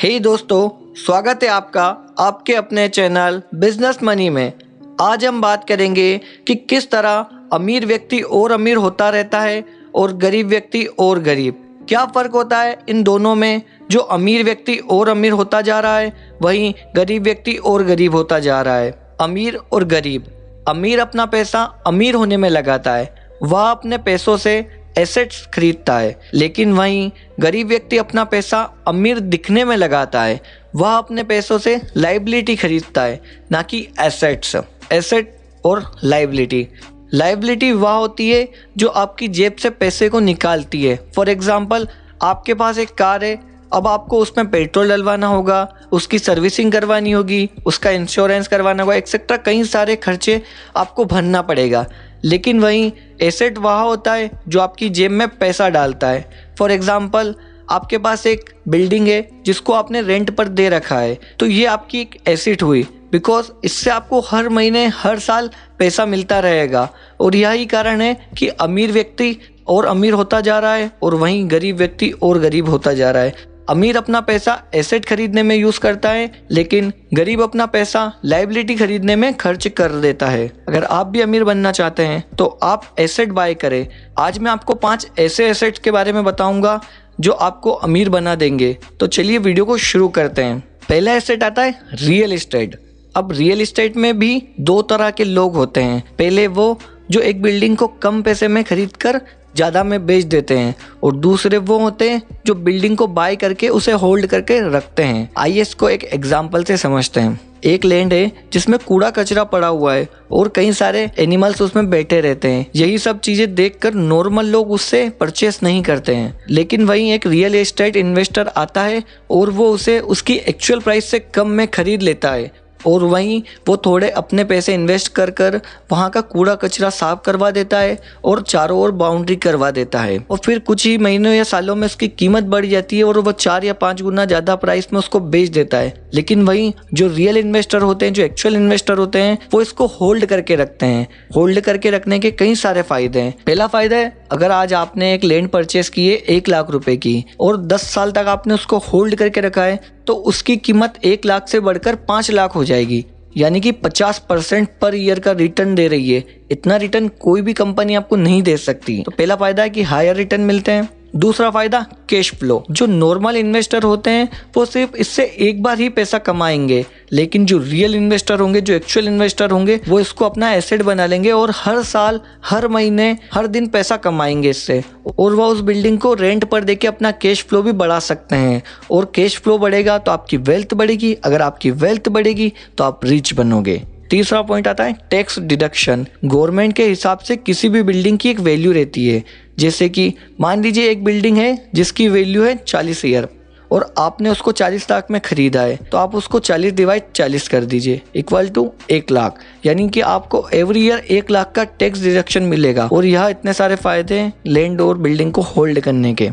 हे दोस्तों, स्वागत है आपका आपके अपने चैनल बिजनेस मनी में। आज हम बात करेंगे कि किस तरह अमीर व्यक्ति और अमीर होता रहता है और गरीब व्यक्ति और गरीब। क्या फ़र्क होता है इन दोनों में। जो अमीर व्यक्ति और अमीर होता जा रहा है, वहीं गरीब व्यक्ति और गरीब होता जा रहा है। अमीर और गरीब। अमीर अपना पैसा अमीर होने में लगाता है, वह अपने पैसों से एसेट्स खरीदता है, लेकिन वहीं गरीब व्यक्ति अपना पैसा अमीर दिखने में लगाता है, वह अपने पैसों से लाइबिलिटी खरीदता है, ना कि एसेट्स। एसेट और लाइबिलिटी वह होती है जो आपकी जेब से पैसे को निकालती है। फॉर एग्जाम्पल, आपके पास एक कार है, अब आपको उसमें पेट्रोल डलवाना होगा, उसकी सर्विसिंग करवानी होगी, उसका इंश्योरेंस करवाना होगा, एक्सेट्रा कई सारे खर्चे आपको भरना पड़ेगा। लेकिन वहीं एसेट वह होता है जो आपकी जेब में पैसा डालता है। फॉर एग्जाम्पल, आपके पास एक बिल्डिंग है जिसको आपने रेंट पर दे रखा है, तो ये आपकी एक एसेट हुई, बिकॉज इससे आपको हर महीने हर साल पैसा मिलता रहेगा। और यही कारण है कि अमीर व्यक्ति और अमीर होता जा रहा है और वहीं गरीब व्यक्ति और गरीब होता जा रहा है। अमीर अपना पैसा एसेट खरीदने में यूज़ करता है, लेकिन गरीब अपना पैसा लाइबिलिटी खरीदने में खर्च कर देता है। अगर आप भी अमीर बनना चाहते हैं तो आप एसेट बाय करें। आज मैं आपको 5 ऐसे एसेट्स के बारे में बताऊंगा जो आपको अमीर बना देंगे। तो चलिए वीडियो को शुरू करते हैं। पहला एसेट आता है रियल एस्टेट। अब रियल एस्टेट में भी 2 तरह के लोग होते हैं। पहले वो जो एक बिल्डिंग को कम पैसे में खरीद कर ज़्यादा में बेच देते हैं, और दूसरे वो होते हैं जो बिल्डिंग को बाय करके उसे होल्ड करके रखते हैं। आइए इसको एक एग्जांपल से समझते हैं। एक लैंड है जिसमें कूड़ा कचरा पड़ा हुआ है और कई सारे एनिमल्स उसमें बैठे रहते हैं। यही सब चीज़ें देखकर नॉर्मल लोग उससे परचेस नहीं करते हैं, लेकिन वहीं एक रियल एस्टेट इन्वेस्टर आता है और वो उसे उसकी एक्चुअल प्राइस से कम में खरीद लेता है, और वहीं वो थोड़े अपने पैसे इन्वेस्ट कर कर वहाँ का कूड़ा कचरा साफ करवा देता है और चारों ओर बाउंड्री करवा देता है। और फिर कुछ ही महीनों या सालों में उसकी कीमत बढ़ जाती है और वो 4 या 5 गुना ज़्यादा प्राइस में उसको बेच देता है। लेकिन वहीं जो रियल इन्वेस्टर होते हैं, जो एक्चुअल इन्वेस्टर होते हैं, वो इसको होल्ड करके रखते हैं। होल्ड करके रखने के कई सारे फायदे हैं। पहला फायदा है, अगर आज आपने एक लैंड परचेस की है 1 लाख रुपए की और 10 साल तक आपने उसको होल्ड करके रखा है, तो उसकी कीमत 1 लाख से बढ़कर 5 लाख हो जाएगी, यानी कि 50% पर ईयर का रिटर्न दे रही है। इतना रिटर्न कोई भी कंपनी आपको नहीं दे सकती। तो पहला फायदा है कि हायर रिटर्न मिलते हैं। दूसरा फायदा कैश फ्लो। जो नॉर्मल इन्वेस्टर होते हैं वो सिर्फ इससे एक बार ही पैसा कमाएंगे, लेकिन जो रियल इन्वेस्टर होंगे, जो एक्चुअल इन्वेस्टर होंगे, वो इसको अपना एसेट बना लेंगे और हर साल, हर महीने, हर दिन पैसा कमाएंगे इससे, और वह उस बिल्डिंग को रेंट पर देके अपना कैश फ्लो भी बढ़ा सकते हैं। और कैश फ्लो बढ़ेगा तो आपकी वेल्थ बढ़ेगी, अगर आपकी वेल्थ बढ़ेगी तो आप रिच बनोगे। तीसरा पॉइंट आता है टैक्स डिडक्शन। गवर्नमेंट के हिसाब से किसी भी बिल्डिंग की एक वैल्यू रहती है। जैसे कि मान लीजिए एक बिल्डिंग है जिसकी वैल्यू है 40 ईयर और आपने उसको 40 लाख में खरीदा है, तो आप उसको 40 डिवाइड 40 कर दीजिए इक्वल टू 1 लाख, यानी कि आपको एवरी ईयर 1 लाख का टैक्स डिडक्शन मिलेगा। और यह इतने सारे फायदे हैं लैंड और बिल्डिंग को होल्ड करने के।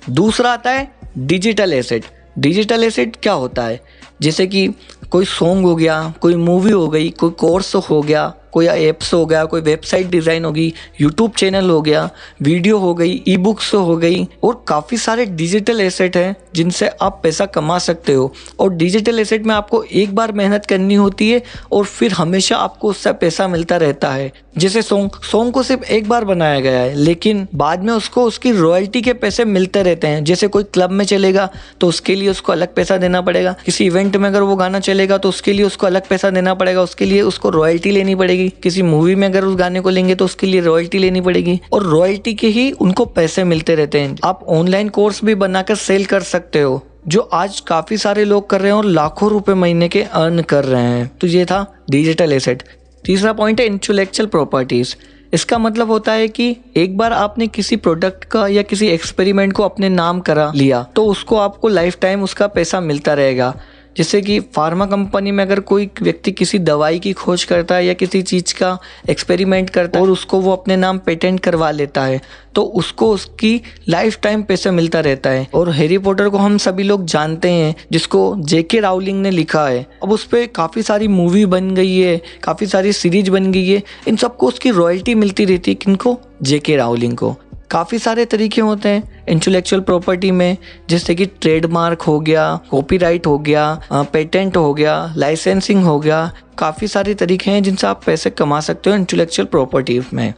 दूसरा आता है डिजिटल एसेट। डिजिटल एसेट क्या होता है? जैसे कि कोई सॉन्ग हो गया, कोई मूवी हो गई, कोई कोर्स हो गया, कोई एप्स हो गया, कोई वेबसाइट डिज़ाइन होगी, यूट्यूब चैनल हो गया, वीडियो हो गई, ई बुक्स हो गई, और काफ़ी सारे डिजिटल एसेट हैं जिनसे आप पैसा कमा सकते हो। और डिजिटल एसेट में आपको एक बार मेहनत करनी होती है और फिर हमेशा आपको उससे पैसा मिलता रहता है। जैसे सॉन्ग को सिर्फ एक बार बनाया गया है, लेकिन बाद में उसको उसकी रॉयल्टी के पैसे मिलते रहते हैं। जैसे कोई क्लब में चलेगा तो उसके लिए उसको अलग पैसा देना पड़ेगा, किसी इवेंट में अगर वो गाना चलेगा तो उसके लिए उसको अलग पैसा देना पड़ेगा, उसके लिए उसको रॉयल्टी लेनी पड़ेगी। किसी मूवी में अगर उस गाने को लेंगे तो उसके लिए रॉयल्टी लेनी पड़ेगी, और रॉयल्टी के ही उनको पैसे मिलते रहते हैं। आप ऑनलाइन कोर्स भी बनाकर सेल कर सकते हो, जो आज काफी सारे लोग कर रहे हैं और लाखों रुपए महीने के अर्न कर रहे हैं। तो ये था डिजिटल एसेट। तीसरा पॉइंट है इंटेलेक्चुअल प्रॉपर्टीज। इसका मतलब होता है कि एक बार आपने किसी प्रोडक्ट का या किसी एक्सपेरिमेंट को अपने नाम करा लिया तो उसको आपको लाइफ टाइम उसका पैसा मिलता रहेगा। जैसे कि फार्मा कंपनी में अगर कोई व्यक्ति किसी दवाई की खोज करता है या किसी चीज़ का एक्सपेरिमेंट करता है और उसको वो अपने नाम पेटेंट करवा लेता है, तो उसको उसकी लाइफ टाइम पैसा मिलता रहता है। और हैरी पॉटर को हम सभी लोग जानते हैं, जिसको जेके राउलिंग ने लिखा है। अब उस पर काफ़ी सारी मूवी बन गई है, काफ़ी सारी सीरीज बन गई है, इन सबको उसकी रॉयल्टी मिलती रहती है। किनको? जेके राउलिंग को। काफ़ी सारे तरीके होते हैं इंटेलेक्चुअल प्रॉपर्टी में, जैसे कि ट्रेडमार्क हो गया, कॉपीराइट हो गया, पेटेंट हो गया, लाइसेंसिंग हो गया। काफ़ी सारे तरीके हैं जिनसे आप पैसे कमा सकते हो इंटेलेक्चुअल प्रॉपर्टी में।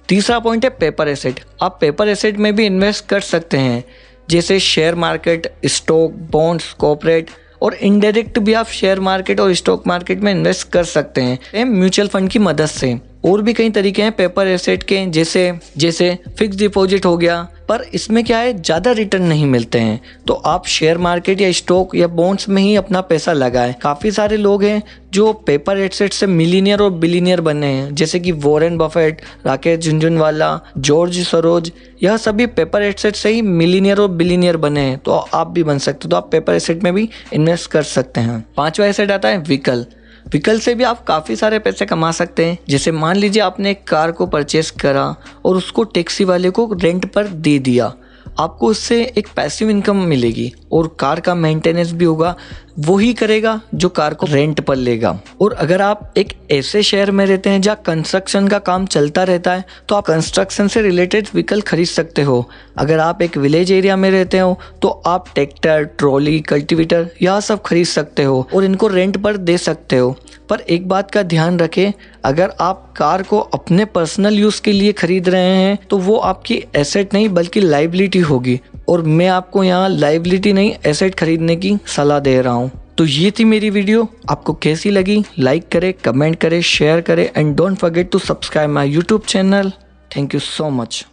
तीसरा पॉइंट है पेपर एसेट। आप पेपर एसेट में भी इन्वेस्ट कर सकते हैं, जैसे share market, stock, bonds, corporate, और इनडायरेक्ट भी आप शेयर मार्केट और स्टॉक मार्केट में इन्वेस्ट कर सकते हैं म्यूचुअल फंड की मदद से। और भी कई तरीके हैं पेपर एसेट के, जैसे फिक्स डिपॉजिट हो गया, पर इसमें क्या है, ज़्यादा रिटर्न नहीं मिलते हैं। तो आप शेयर मार्केट या स्टॉक या बॉन्ड्स में ही अपना पैसा लगाएं। काफ़ी सारे लोग हैं जो पेपर एसेट से मिलीनियर और बिलीनियर बने हैं, जैसे कि Warren Buffett, Rakesh Jhunjhunwala, George Saroj, यह सभी पेपर एसेट से ही मिलीनियर और बिलीनियर बने हैं। तो आप भी बन सकते हो, तो आप पेपर एसेट में भी इन्वेस्ट कर सकते हैं। पांचवा एसेट आता है व्हीकल। व्हीकल से भी आप काफ़ी सारे पैसे कमा सकते हैं। जैसे मान लीजिए आपने एक कार को परचेस करा और उसको टैक्सी वाले को रेंट पर दे दिया, आपको उससे एक पैसिव इनकम मिलेगी और कार का मेंटेनेंस भी होगा, वही करेगा जो कार को रेंट पर लेगा। और अगर आप एक ऐसे शहर में रहते हैं जहाँ कंस्ट्रक्शन का काम चलता रहता है, तो आप कंस्ट्रक्शन से रिलेटेड व्हीकल खरीद सकते हो। अगर आप एक विलेज एरिया में रहते हो तो आप ट्रैक्टर, ट्रॉली, कल्टीवेटर यह सब खरीद सकते हो और इनको रेंट पर दे सकते हो। पर एक बात का ध्यान रखें, अगर आप कार को अपने पर्सनल यूज़ के लिए खरीद रहे हैं तो वो आपकी एसेट नहीं बल्कि लाइबिलिटी होगी, और मैं आपको यहाँ लाइबिलिटी नहीं एसेट खरीदने की सलाह दे रहा हूँ। तो ये थी मेरी वीडियो, आपको कैसी लगी लाइक करें, कमेंट करें, शेयर करें and don't forget to subscribe my YouTube channel. Thank you so much.